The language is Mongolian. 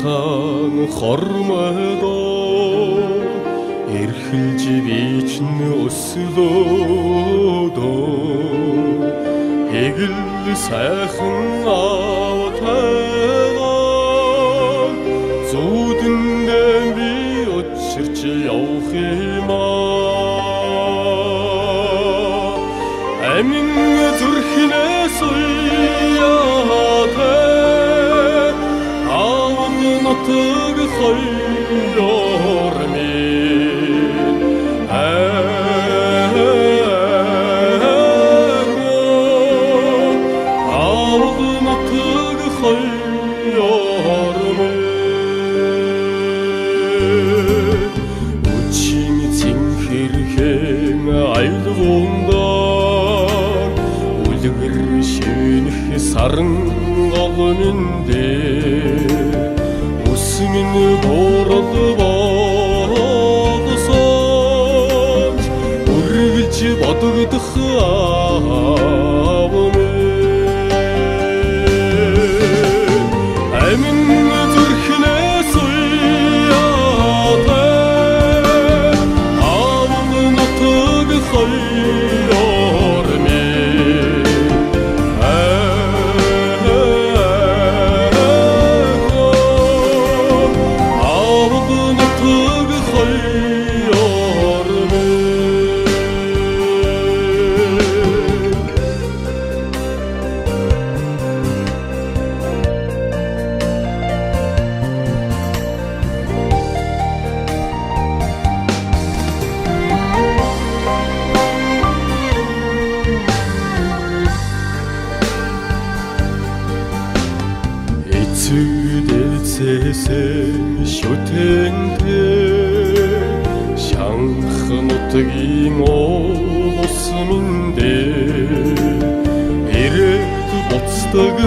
хан хормойдоо эрхэлж би чинь өслөөдөө эгэл сайхан автайгаа зүудэндээ би учирч явах юмаа амин зүрхнээс уяатай аавн нутаг хоёроор саран голминдэ усмин борол бодсон үргэлж бодогдох аавны амин зүрхнээс уяатай аавны нутаг хоёроор эцээсээ шүтэнтэй шанх нутгийн улс минь дээр ирээд буцдаг